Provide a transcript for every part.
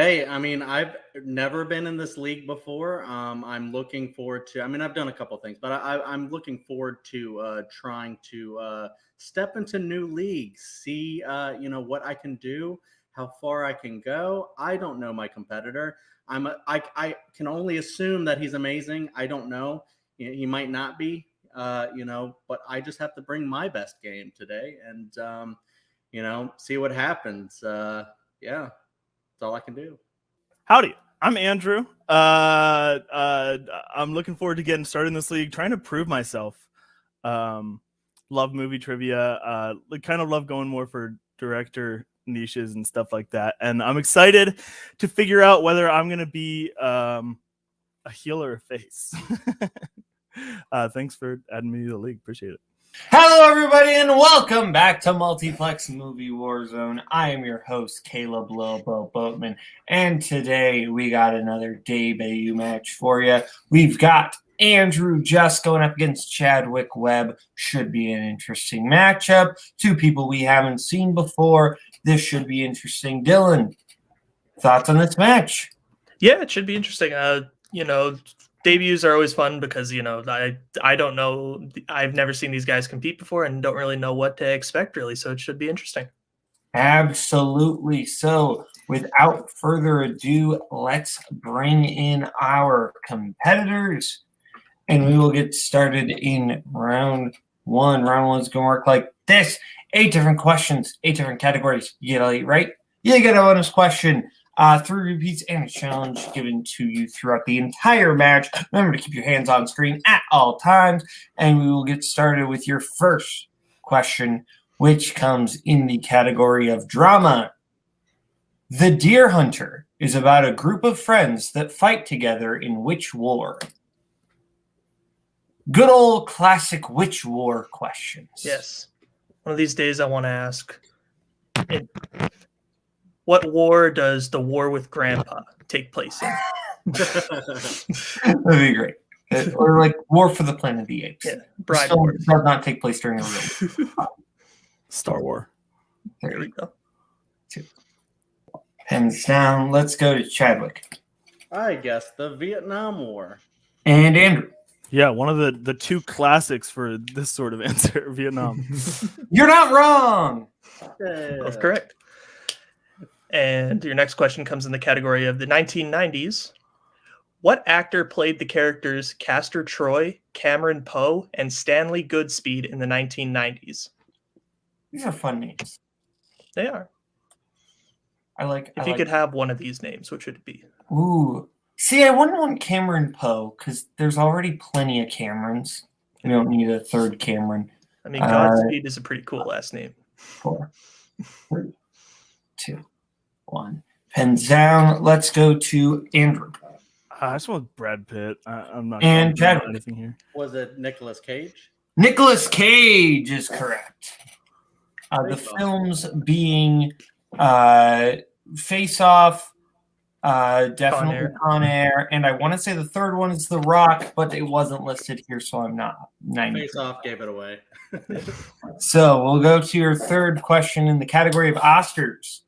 Hey, I mean, I've never been in this league before. I'm looking forward to. I mean, I've done a couple things, but I'm looking forward to trying to step into new leagues, see what I can do, how far I can go. I don't know my competitor. I can only assume that he's amazing. I don't know. He might not be. But I just have to bring my best game today, and see what happens. Yeah. That's all I can do. Howdy, I'm Andrew. I'm looking forward to getting started in this league, trying to prove myself. Love movie trivia. Kind of love going more for director niches and stuff like that. And I'm excited to figure out whether I'm going to be a heel or a face. Thanks for adding me to the league. Appreciate it. Hello, everybody, and welcome back to Multiplex Movie Warzone. I am your host, Kaleb Boatman, and today we got another debut match for you. We've got Andrew just going up against Chadwick. Webb. Should be an interesting matchup. Two people we haven't seen before. This should be interesting. Dylan, thoughts on this match? Yeah, it should be interesting. Debuts are always fun because, I don't know. I've never seen these guys compete before and don't really know what to expect, really. So it should be interesting. Absolutely. So without further ado, let's bring in our competitors and we will get started in round one. Round one's going to work like this. 8 different questions, 8 different categories. You get 8 right. You get a bonus question. 3 repeats and a challenge given to you throughout the entire match. Remember to keep your hands on screen at all times. And we will get started with your first question, which comes in the category of drama. The Deer Hunter is about a group of friends that fight together in which war? Good old classic which war questions. Yes. One of these days I want to ask, what war does the war with Grandpa take place in? That'd be great. Or like War for the Planet of the Apes. Yeah, Bride War. Does not take place during a real Star War. There we go. 2. Pens down. Let's go to Chadwick. I guess the Vietnam War. And Andrew. Yeah, one of the 2 classics for this sort of answer, Vietnam. You're not wrong. Both correct. And your next question comes in the category of the 1990s. What actor played the characters Castor Troy, Cameron Poe, and Stanley Goodspeed in the 1990s? These are fun names. They are. If you could have one of these names, which would it be? Ooh. See, I wouldn't want Cameron Poe because there's already plenty of Camerons. We don't need a third Cameron. I mean, Godspeed is a pretty cool last name. 4, 3, 2, 1. Pens down. Let's go to Andrew. I just want Brad Pitt. I'm not and going to anything here. Was it Nicolas Cage? Nicolas Cage is correct. The films being Face Off, definitely Con Air, and I want to say the third one is The Rock, but it wasn't listed here, so I'm not 90%. Face Off gave it away. So we'll go to your third question in the category of Oscars.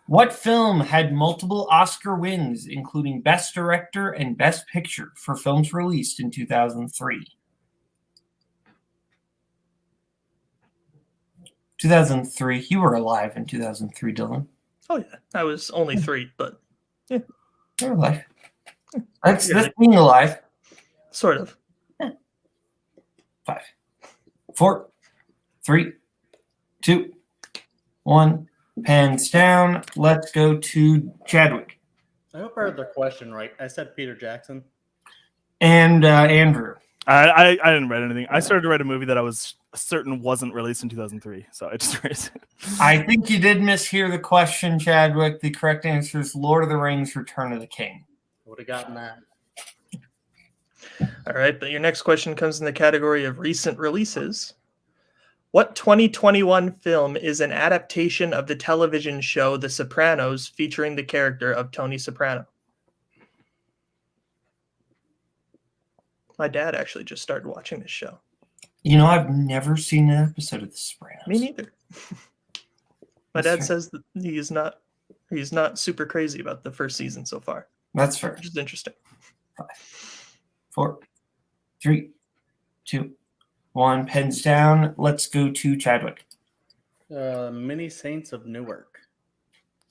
What film had multiple Oscar wins, including Best Director and Best Picture, for films released in 2003? 2003. You were alive in 2003, Dylan. Oh, yeah. I was only 3, but yeah. You're alive. That's being alive. Sort of. 5, 4, 3, 2, 1. Pens down. Let's go to Chadwick. I hope I heard the question right. I said Peter Jackson. And Andrew. I didn't write anything. I started to write a movie that I was certain wasn't released in 2003, so I just raised it. I think you did mishear the question, Chadwick. The correct answer is Lord of the Rings: Return of the King. Would have gotten that. All right, but your next question comes in the category of recent releases. What 2021 film is an adaptation of the television show The Sopranos featuring the character of Tony Soprano? My dad actually just started watching this show. You know, I've never seen an episode of The Sopranos. Me neither. My dad says that he is not He's not super crazy about the first season so far, That's fair. which is interesting. 5, 4, 3, 2, 1. Pens down. Let's go to Chadwick. Mini Saints of Newark.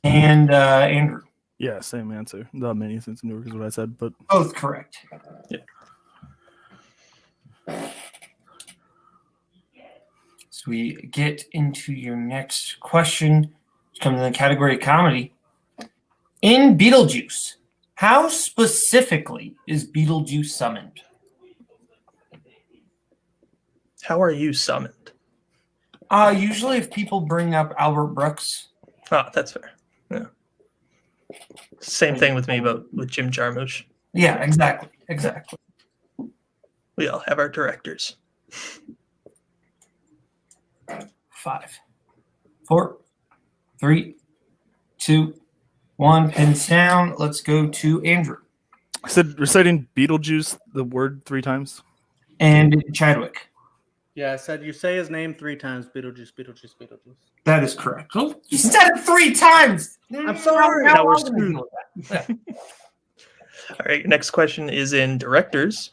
And Andrew. Yeah, same answer. The many things in Newark is what I said, but Both correct. Yeah. So we get into your next question. Comes in the category of comedy. In Beetlejuice, how specifically is Beetlejuice summoned? How are you summoned? Usually if people bring up Albert Brooks. Oh, that's fair. Yeah. Same thing with me, but with Jim Jarmusch. Yeah, exactly. We all have our directors. 5, 4, 3, 2, 1. Pins down. Let's go to Andrew. I said reciting Beetlejuice, the word 3 times. And Chadwick. Yeah, I said you say his name 3 times. Beetlejuice, Beetlejuice, Beetlejuice. That is correct. Oh, you said it 3 times. I'm sorry. Now we're often do screwed. you know that? All right, next question is in directors.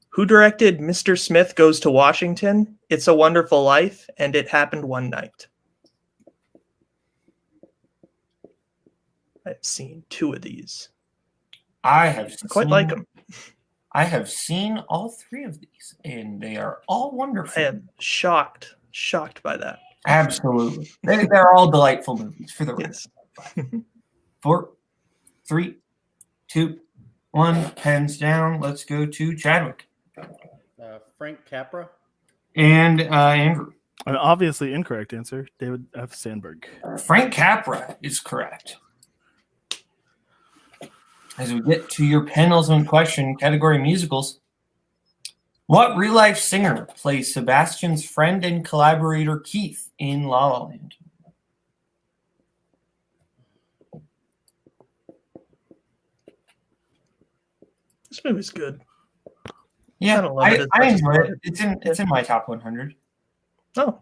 Who directed Mr. Smith Goes to Washington, It's a Wonderful Life, and It Happened One Night? I've seen 2 of these. I Quite like them. I have seen all 3 of these, and they are all wonderful. I am shocked by that. Absolutely. They're all delightful movies for the rest. Yes. 4, 3, 2, 1. Pens down. Let's go to Chadwick. Frank Capra. And Andrew. An obviously incorrect answer. David F. Sandberg. Frank Capra is correct. As we get to your penultimate question, category musicals. What real-life singer plays Sebastian's friend and collaborator Keith in La La Land? This movie's good. Yeah, don't love it as I much as enjoy you it. It's in my top 100. Oh,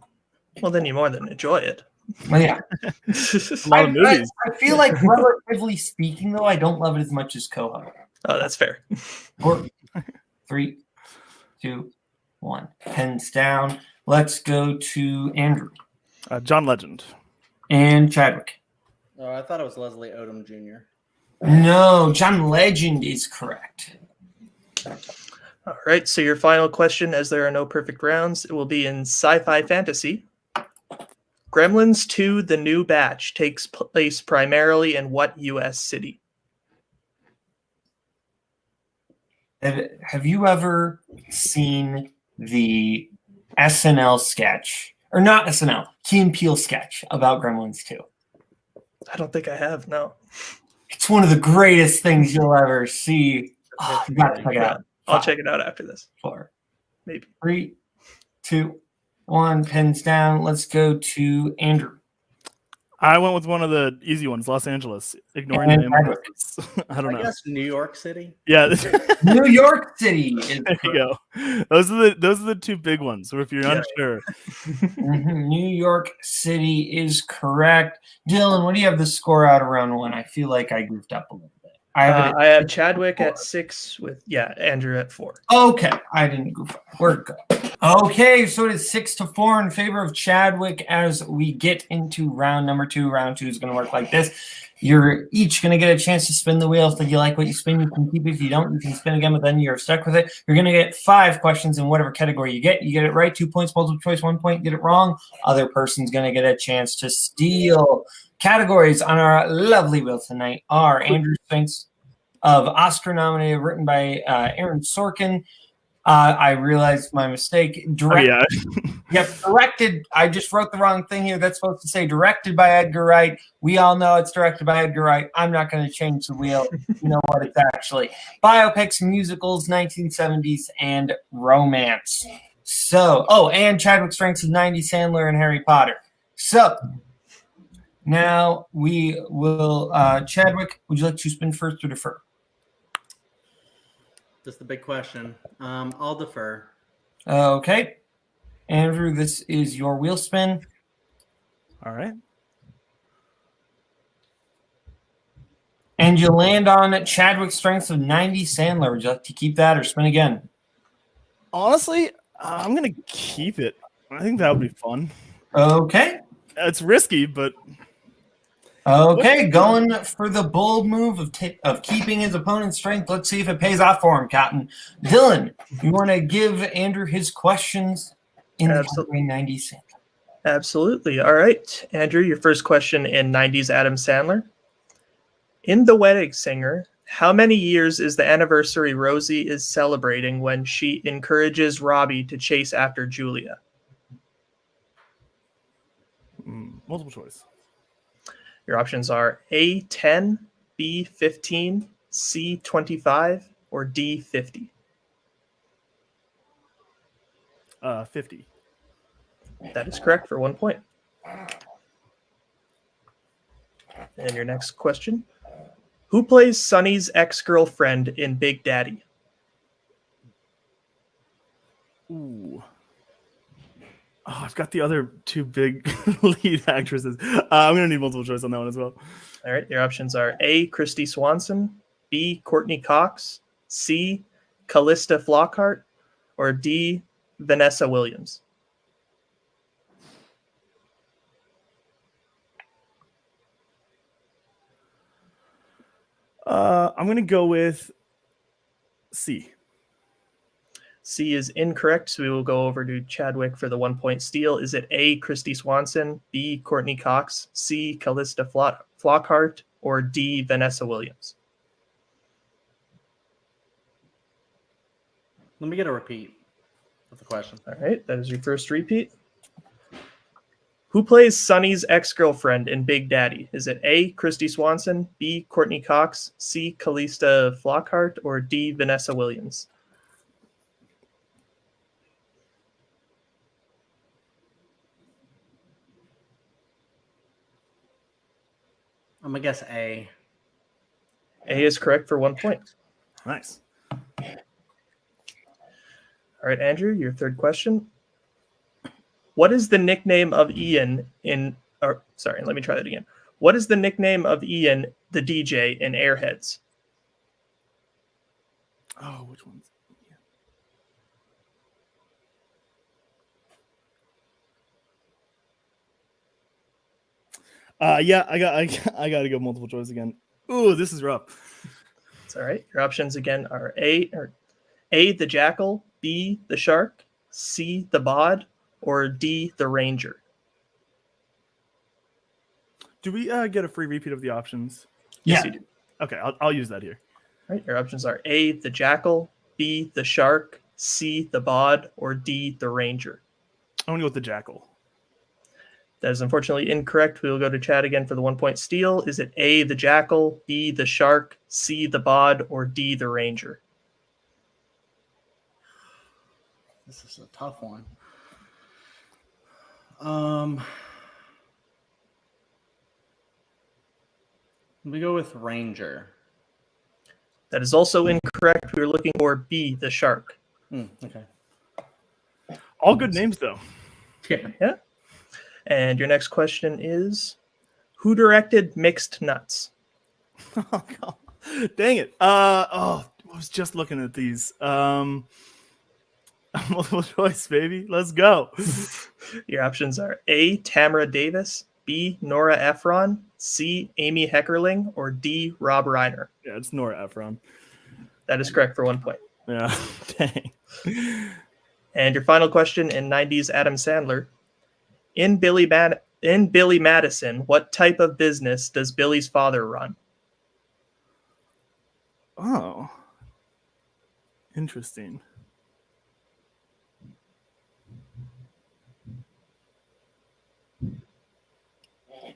well, then you more than enjoy it. Well, yeah. A lot of movies. I feel like, relatively speaking, though, I don't love it as much as Koho. Oh, that's fair. 4, 3, 2, 1. Pens down. Let's go to Andrew. John Legend. And Chadwick. Oh, I thought it was Leslie Odom Jr. No, John Legend is correct. All right, so your final question, as there are no perfect rounds, it will be in sci-fi fantasy. Gremlins 2: The New Batch takes place primarily in what U.S. city? Have you ever seen the SNL sketch, or not SNL, Key and Peele sketch about Gremlins 2? I don't think I have, no. It's one of the greatest things you'll ever see. Oh, you gotta check it out. I'll check it out after this. 4, Maybe. 3, 2, 1. Pens down. Let's go to Andrew. I went with one of the easy ones, Los Angeles. Ignoring And the name. I don't I know. guess New York City. Yeah, New York City is there you go. Those are the 2 big ones. So if you're Yeah. unsure, New York City is correct. Dylan, what do you have the score out around 1? I feel like I goofed up a little bit. I have Chadwick at 6 with, Andrew at 4. Okay, I didn't goof up. We're good. Okay, so it is 6-4 in favor of Chadwick as we get into round number 2. Round 2 is going to work like this. You're each going to get a chance to spin the wheel. If you like what you spin, you can keep it. If you don't, you can spin again, but then you're stuck with it. You're going to get 5 questions in whatever category you get. You get it right, 2 points, multiple choice, 1 point. Get it wrong, other person's going to get a chance to steal. Categories on our lovely wheel tonight are Andrew Spinks of Oscar nominated, written by Aaron Sorkin. I realized my mistake. Directed. I just wrote the wrong thing here. That's supposed to say directed by Edgar Wright. We all know it's directed by Edgar Wright. I'm not going to change the wheel. You know what? It's actually biopics, musicals, 1970s, and romance. So, and Chadwick strengths of 90s, Sandler, and Harry Potter. So, now we will, Chadwick, would you like to spin first or defer? That's the big question. I'll defer. Okay. Andrew, this is your wheel spin. all right. And you land on Chadwick's strengths of 90. Sandler, would you like to keep that or spin again? Honestly, I'm going to keep it. I think that would be fun. Okay. It's risky, but... Okay, going for the bold move of keeping his opponent's strength. Let's see if it pays off for him, Cotton. Dylan, you want to give Andrew his questions in the category 90 Sandler? Absolutely. All right, Andrew, your first question in 90s Adam Sandler. In The Wedding Singer, how many years is the anniversary Rosie is celebrating when she encourages Robbie to chase after Julia? Multiple choice. Your options are A, 10, B, 15, C, 25, or D, 50. 50. That is correct for 1 point. And your next question. Who plays Sonny's ex-girlfriend in Big Daddy? Ooh. Oh, I've got the other two big lead actresses. I'm going to need multiple choice on that one as well. All right, your options are A, Christy Swanson, B, Courtney Cox, C, Callista Flockhart, or D, Vanessa Williams. I'm going to go with C. C is incorrect, so we will go over to Chadwick for the 1 point steal. Is it A, Christy Swanson, B, Courtney Cox, C, Callista Flockhart, or D, Vanessa Williams? Let me get a repeat of the question. All right, that is your first repeat. Who plays Sonny's ex-girlfriend in Big Daddy? Is it A, Christy Swanson, B, Courtney Cox, C, Callista Flockhart, or D, Vanessa Williams? I'm going to guess A. A is correct for 1 point. Nice. All right, Andrew, your third question. What is the nickname of Ian in... Or, sorry, let me try that again. What is the nickname of Ian, the DJ, in Airheads? Oh, which one's... Yeah, I got to go multiple choice again. Ooh, this is rough. It's all right. Your options again are A, the Jackal, B, the Shark, C, the Bod, or D, the Ranger. Do we get a free repeat of the options? Yes, you do. Okay, I'll use that here. All right. Your options are A, the Jackal, B, the Shark, C, the Bod, or D, the Ranger. I'm going to go with the Jackal. That is unfortunately incorrect. We will go to Chad again for the 1 point steal. Is it A, the Jackal, B, the Shark, C, the Bod, or D, the Ranger? This is a tough one. We go with Ranger. That is also incorrect. We were looking for B, the Shark. Okay. All good names, though. Yeah. And your next question is, who directed Mixed Nuts? Oh, God. Dang it. I was just looking at these. Multiple choice, baby. Let's go. Your options are A, Tamara Davis, B, Nora Ephron, C, Amy Heckerling, or D, Rob Reiner. Yeah, it's Nora Ephron. That is correct for 1 point. Yeah, dang. And your final question in 90s Adam Sandler. In Billy Madison, what type of business does Billy's father run? Oh. Interesting.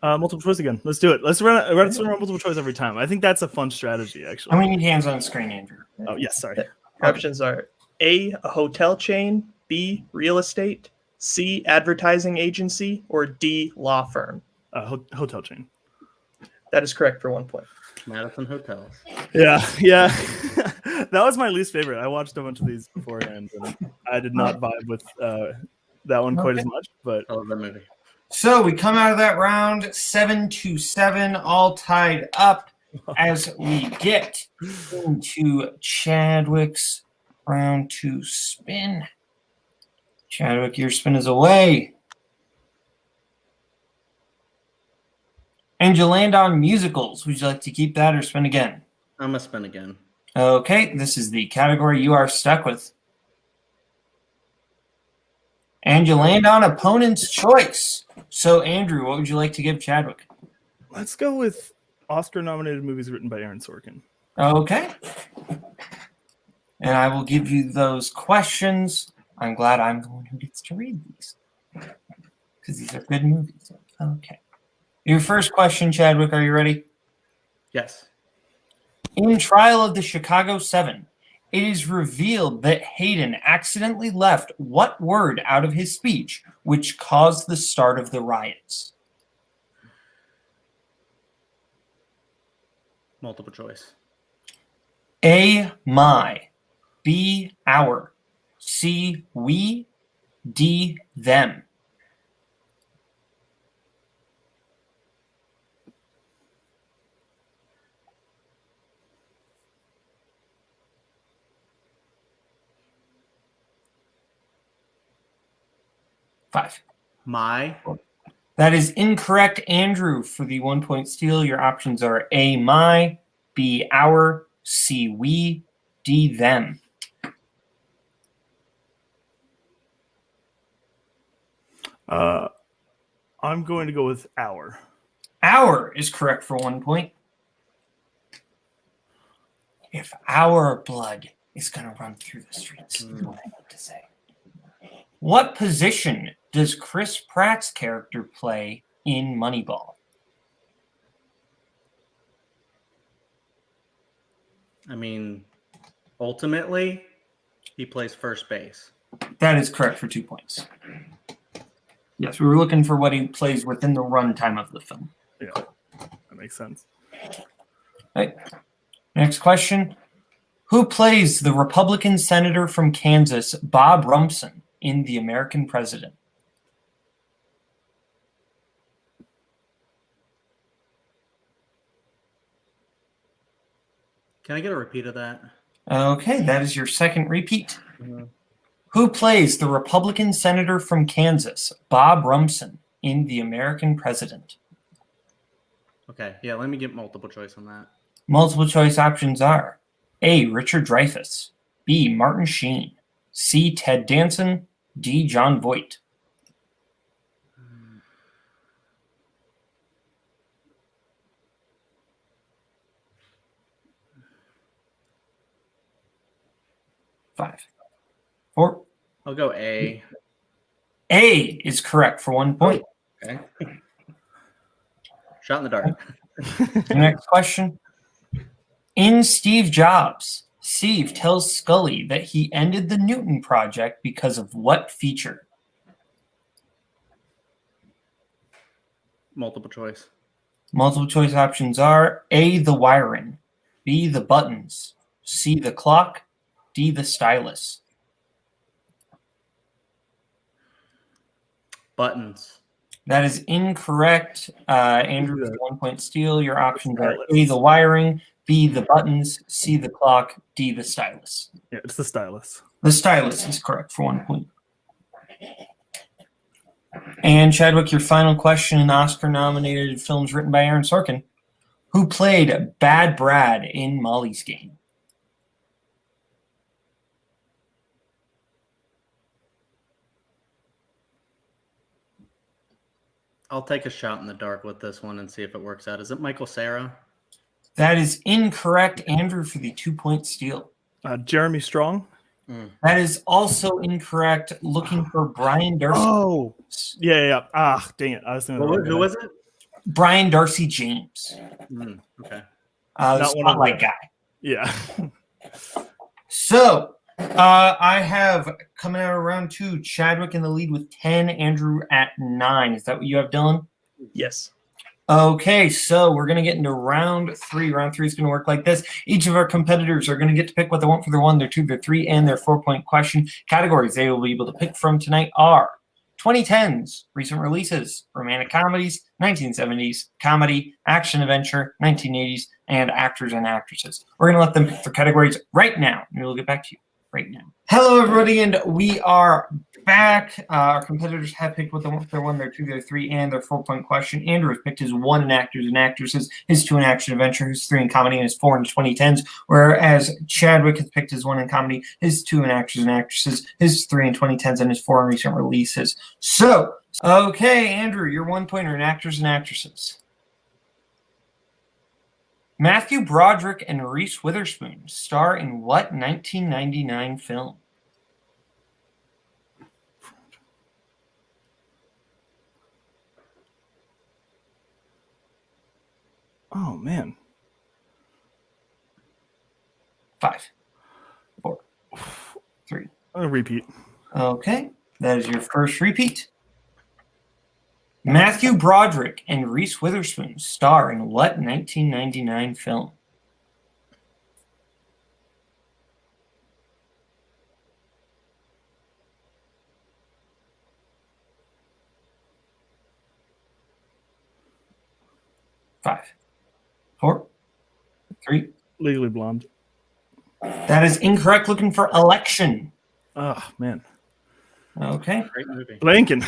Multiple choice again. Let's do it. Let's run multiple choice every time. I think that's a fun strategy, actually. How many hands on screen, Andrew? Oh, yes, sorry. Your options are A, a hotel chain, B, real estate, C, advertising agency, or D, law firm. Hotel chain. That is correct for 1 point. Madison Hotels. Yeah. That was my least favorite. I watched a bunch of these beforehand, and I did not vibe with that one quite as much. But I love that movie. So we come out of that round 7-7, all tied up. as we get into Chadwick's round 2 spin. Chadwick, your spin is away. And you land on musicals. Would you like to keep that or spin again? I'm going to spin again. Okay, this is the category you are stuck with. And you land on opponent's choice. So, Andrew, what would you like to give Chadwick? Let's go with Oscar-nominated movies written by Aaron Sorkin. Okay. And I will give you those questions. I'm glad I'm the one who gets to read these. Because these are good movies. Okay. Your first question, Chadwick, are you ready? Yes. In Trial of the Chicago 7, it is revealed that Hayden accidentally left what word out of his speech, which caused the start of the riots? Multiple choice. A, my. B, our. C, we. D, them. Five. My. That is incorrect, Andrew. For the 1 point steal, your options are A, my, B, our, C, we, D, them. I'm going to go with our. Our is correct for 1 point. If our blood is going to run through the streets, what I have to say. What position does Chris Pratt's character play in Moneyball? I mean, ultimately, he plays first base. That is correct for 2 points. Yes, we were looking for what he plays within the runtime of the film. Yeah, that makes sense. Right. Next question. Who plays the Republican senator from Kansas, Bob Romson, in The American President? Can I get a repeat of that? Okay, that is your second repeat. Who plays the Republican senator from Kansas, Bob Romson, in The American President? Okay, yeah, let me get multiple choice on that. Multiple choice options are A, Richard Dreyfuss, B, Martin Sheen, C, Ted Danson, D, John Voight. Five. Four. I'll go A. A is correct for 1 point. Okay. Shot in the dark. Next question. In Steve Jobs, Steve tells Scully that he ended the Newton Project because of what feature? Multiple choice. Multiple choice options are A, the wiring, B, the buttons, C, the clock, D, the stylus. Buttons. That is incorrect. Andrew, with 1 point steal. Your options are A, the wiring, B, the buttons, C, the clock, D, the stylus. Yeah, it's the stylus. The stylus is correct for 1 point. And Chadwick, your final question in Oscar-nominated films written by Aaron Sorkin. Who played Bad Brad in Molly's Game? I'll take a shot in the dark with this one and see if it works out. Is it Michael Cera? That is incorrect, Andrew, for the 2 point steal. Jeremy Strong. That is also incorrect. Looking for Brian Darcy. Oh, yeah. Ah, dang it. I was thinking Who was it? Brian Darcy James. Okay. The Spotlight guy. Yeah. So, I have coming out of round 2, Chadwick in the lead with 10, Andrew at 9. Is that what you have, Dylan? Yes. Okay, so we're going to get into round 3. Round 3 is going to work like this. Each of our competitors are going to get to pick what they want for their 1, their 2, their 3, and their 4 point question. Categories they will be able to pick from tonight are 2010s, recent releases, romantic comedies, 1970s, comedy, action adventure, 1980s, and actors and actresses. We're going to let them pick their categories right now, and we'll get back to you right now. Hello, everybody, and we are back. Our competitors have picked what their 1, their 2, their 3, and their 4-point question. Andrew has picked his 1 in actors and actresses, his 2 in action adventure, his 3 in comedy, and his 4 in 2010s. Whereas Chadwick has picked his 1 in comedy, his 2 in actors and actresses, his 3 in 2010s, and his 4 in recent releases. So, okay, Andrew, your 1-pointer in actors and actresses. Matthew Broderick and Reese Witherspoon star in what 1999 film? Oh, man. 5, 4, 3. I'll repeat. Okay, that is your first repeat. Matthew Broderick and Reese Witherspoon star in what 1999 film? Five, 4, 3. Legally Blonde. That is incorrect. Looking for Election. Oh, man. Okay. Great movie. Blanking.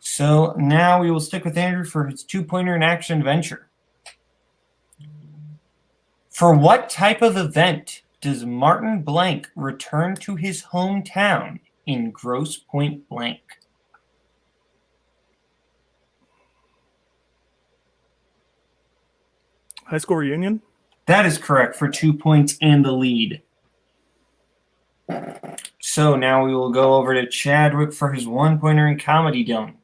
So now we will stick with Andrew for his 2-pointer in action adventure. For what type of event does Martin Blank return to his hometown in Grosse Pointe Blank? High school reunion? That is correct for 2 points and the lead. So now we will go over to Chadwick for his 1-pointer in comedy, Dylan.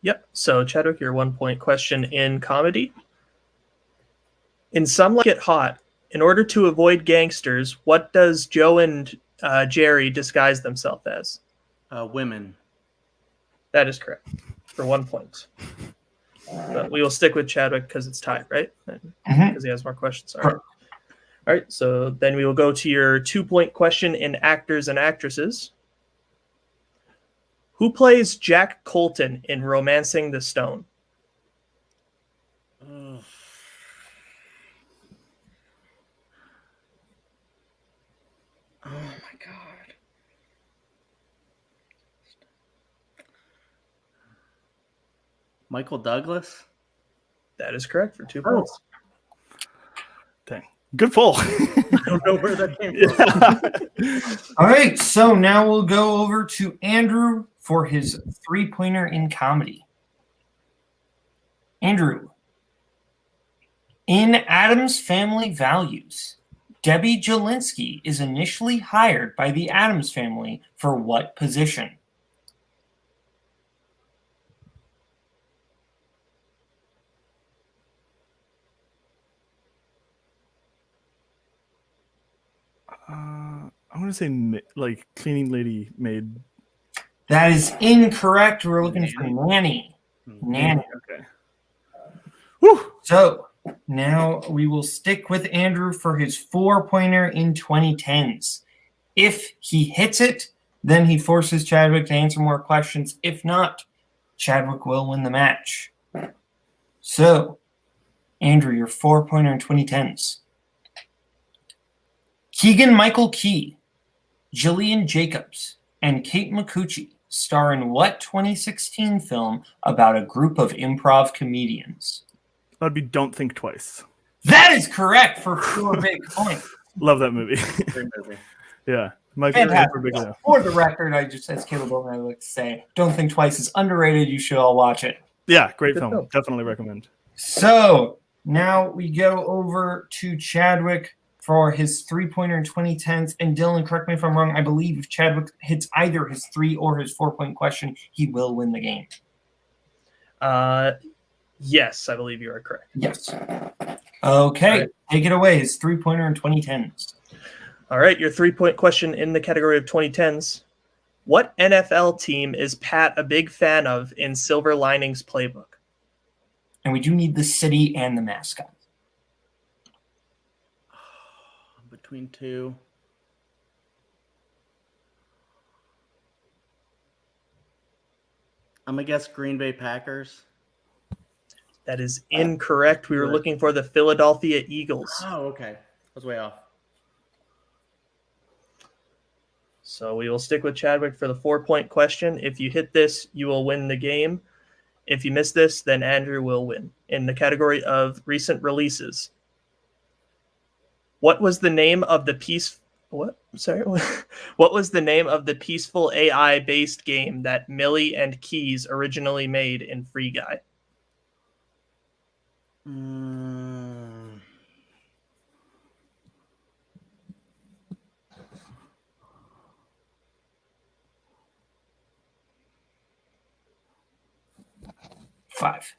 Yep. So, Chadwick, your 1-point question in comedy. In Some Like It Hot, in order to avoid gangsters, what does Joe and Jerry disguise themselves as? Women. That is correct for 1 point. But we will stick with Chadwick because it's tied, right? Because he has more questions. All right. All right. So then we will go to your 2-point question in actors and actresses. Who plays Jack Colton in Romancing the Stone? Oh my God. Michael Douglas? That is correct for 2 points. Dang. Good pull. I don't know where that came from. All right, so now we'll go over to Andrew for his 3-pointer in comedy. Andrew, in Addams Family Values, Debbie Jelinski is initially hired by the Addams family for what position? I'm going to say like cleaning lady maid. That is incorrect. We're looking for nanny. Nanny. Okay. Whew. So now we will stick with Andrew for his 4-pointer in 2010s. If he hits it, then he forces Chadwick to answer more questions. If not, Chadwick will win the match. So, Andrew, your 4-pointer in 2010s. Keegan-Michael Key, Jillian Jacobs, and Kate Micucci star in what 2016 film about a group of improv comedians? That would be Don't Think Twice. That is correct for 4 big points. Love that movie. Great movie. Yeah. My favorite Fantastic. for Big Enough. For the record, I just, as Caleb Boatman, I would like to say, Don't Think Twice is underrated. You should all watch it. Yeah, great Good film. film. Definitely recommend. So now we go over to Chadwick for his 3-pointer in 2010s. And Dylan, correct me if I'm wrong, I believe if Chadwick hits either his 3 or his 4-point question, he will win the game. Yes, I believe you are correct. Yes. Okay, right. Take it away. His 3-pointer in 2010s. All right, your 3-point question in the category of 2010s. What NFL team is Pat a big fan of in Silver Linings Playbook? And we do need the city and the mascot. Between 2. I'm gonna guess Green Bay Packers. That is incorrect. We were Good. looking for the Philadelphia Eagles. Oh, okay. I was way off. So we will stick with Chadwick for the 4-point question. If you hit this, you will win the game. If you miss this, then Andrew will win. In the category of recent releases, what was the name of the What was the name of the peaceful AI-based game that Millie and Keys originally made in Free Guy? Mm. Five.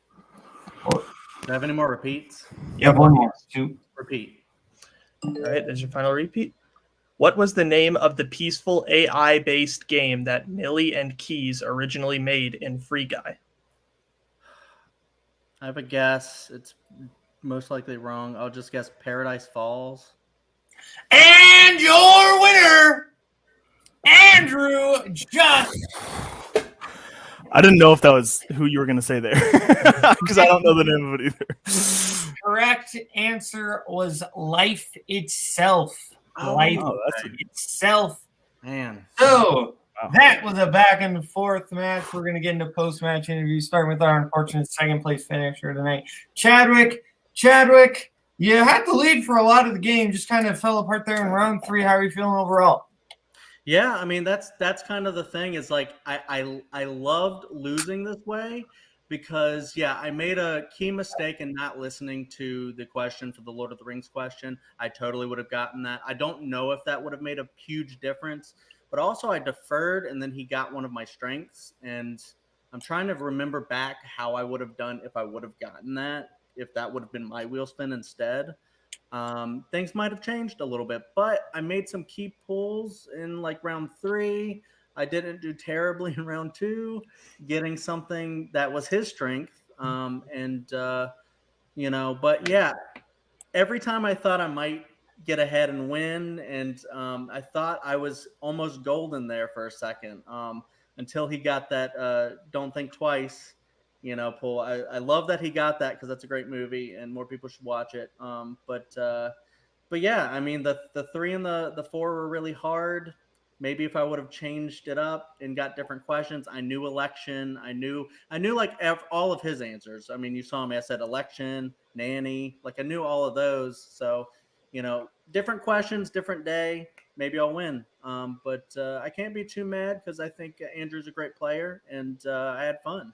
Do I have any more repeats? You have one more. 2. Repeat. All right, there's your final repeat. What was the name of the peaceful AI-based game that Millie and Keys originally made in Free Guy? I have a guess. It's most likely wrong. I'll just guess Paradise Falls. And your winner, Andrew just. I didn't know if that was who you were going to say there because I don't know the name of it either. Correct answer was Life Itself. Life Itself. Man. So that was a back and forth match. We're going to get into post-match interviews, starting with our unfortunate second place finisher tonight, Chadwick. Chadwick, you had the lead for a lot of the game, just kind of fell apart there in round 3. How are you feeling overall? Yeah, I mean that's kind of the thing. Is like I loved losing this way because I made a key mistake in not listening to the question for the Lord of the Rings question. I totally would have gotten that. I don't know if that would have made a huge difference, but also I deferred and then he got one of my strengths, and I'm trying to remember back how I would have done if I would have gotten that, if that would have been my wheel spin instead. Things might have changed a little bit, but I made some key pulls in like round 3. I didn't do terribly in round 2, getting something that was his strength. But every time I thought I might get ahead and win, and I thought I was almost golden there for a second, until he got that Don't Think Twice pull. I love that he got that because that's a great movie and more people should watch it. But yeah, I mean the 3 and the 4 were really hard. Maybe if I would have changed it up and got different questions, I knew election. I knew like all of his answers. I mean, you saw me. I said election, nanny. Like I knew all of those. So, different questions, different day. Maybe I'll win. But I can't be too mad because I think Andrew's a great player and I had fun.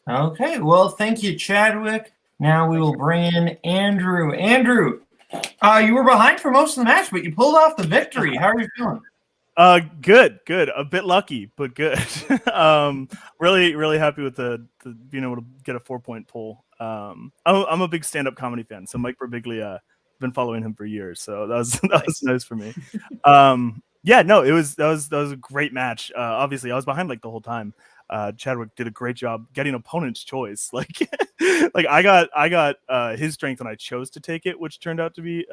Okay, well, thank you, Chadwick. Now we will bring in Andrew. Andrew, you were behind for most of the match, but you pulled off the victory. How are you feeling? Good. A bit lucky, but good. Really happy with the being able to get a 4-point pull. I'm a big stand-up comedy fan, so Mike Birbiglia, been following him for years, so that was nice for me. That was a great match. Obviously, I was behind like the whole time. Chadwick did a great job getting opponent's choice. Like I got his strength and I chose to take it, which turned out to be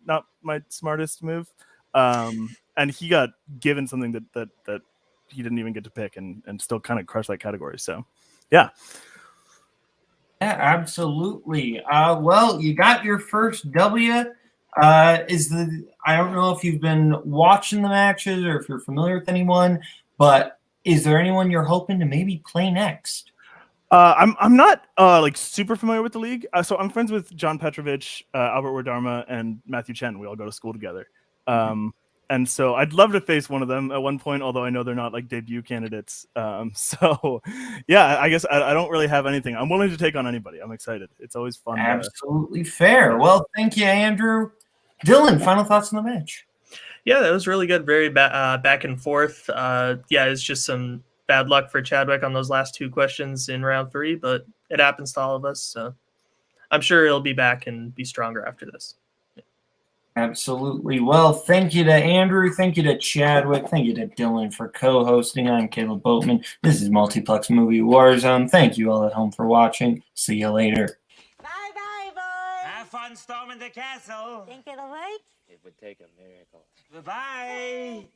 not my smartest move. And he got given something that he didn't even get to pick and still kind of crushed that category. So yeah. Yeah, absolutely. Well, you got your first W. I don't know if you've been watching the matches or if you're familiar with anyone, but is there anyone you're hoping to maybe play next? I'm not like super familiar with the league. So I'm friends with John Petrovich, Albert Wardharma, and Matthew Chen. We all go to school together. And so I'd love to face one of them at one point, although I know they're not like debut candidates. So yeah, I guess I don't really have anything. I'm willing to take on anybody. I'm excited. It's always fun. Absolutely fair. Well, thank you, Andrew. Dylan, final thoughts on the match? Yeah, that was really good. Very back and forth. It's just some bad luck for Chadwick on those last 2 questions in round 3, but it happens to all of us. So I'm sure he'll be back and be stronger after this. Absolutely. Well, thank you to Andrew. Thank you to Chadwick. Thank you to Dylan for co-hosting. I'm Kaleb Boatman. This is Multiplex Movie Warzone. Thank you all at home for watching. See you later. Bye-bye, boys. Have fun storming the castle. Think it'll work? It would take a miracle. Bye-bye.